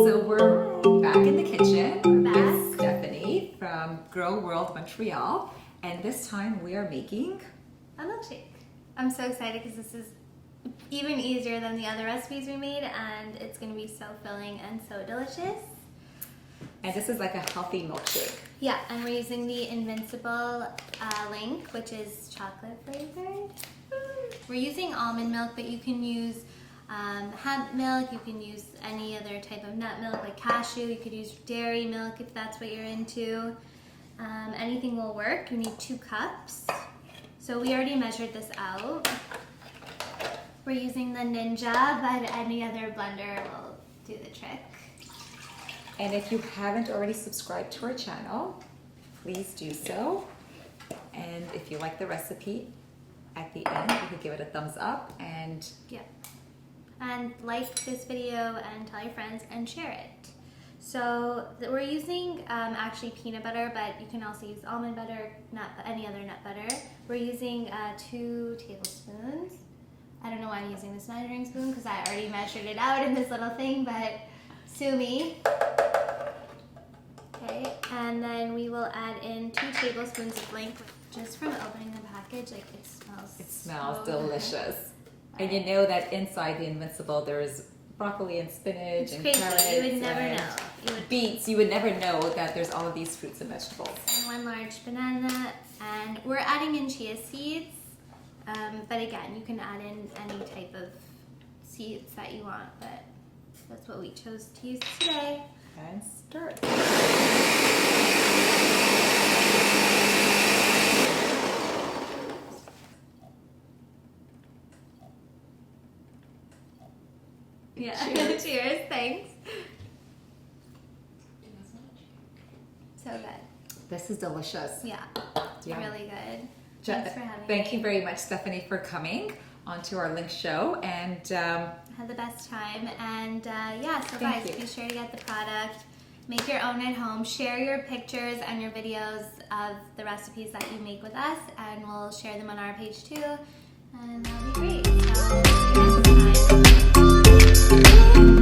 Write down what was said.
so we're back in the kitchen. We're back. With Stephanie from Grow World Montreal, and this time we are making a milkshake. I'm so excited because this is even easier than the other recipes we made, and it's going to be so filling and so delicious. And this is like a healthy milkshake. Yeah, and we're using the Invincible LYNQ, which is chocolate flavored. We're using almond milk, but you can use hemp milk, you can use any other type of nut milk like cashew, you could use dairy milk if that's what you're into. Anything will work. You need 2 cups. So we already measured this out. We're using the Ninja, but any other blender will do the trick. And if you haven't already subscribed to our channel, please do so. And if you like the recipe, at the end, you could give it a thumbs up and and like this video and tell your friends and share it. So we're using actually peanut butter, but you can also use almond butter, any other nut butter. We're using 2 tablespoons. I don't know why I'm using this measuring spoon because I already measured it out in this little thing, but sue me. Okay, and then we will add in 2 tablespoons of LYNQ. Just from opening the package, like it smells so delicious. And you know that inside the Invincible there's broccoli and spinach and carrots. You would never know. Beets. You would never know that there's all of these fruits and vegetables. And 1 large banana, and we're adding in chia seeds. But again, you can add in any type of seeds that you want, but that's what we chose to use today. And stir it. Yeah. Cheers. Cheers. Thanks. So good. This is delicious. Yeah. Yeah. Really good. Thanks for having me. Thank you very much, Stephanie, for coming onto our LYNQ show. And had the best time. And yeah, so Thank guys, you. be sure to get the product. Make your own at home. Share your pictures and your videos of the recipes that you make with us, and we'll share them on our page too. And that'll be great. So see you next time.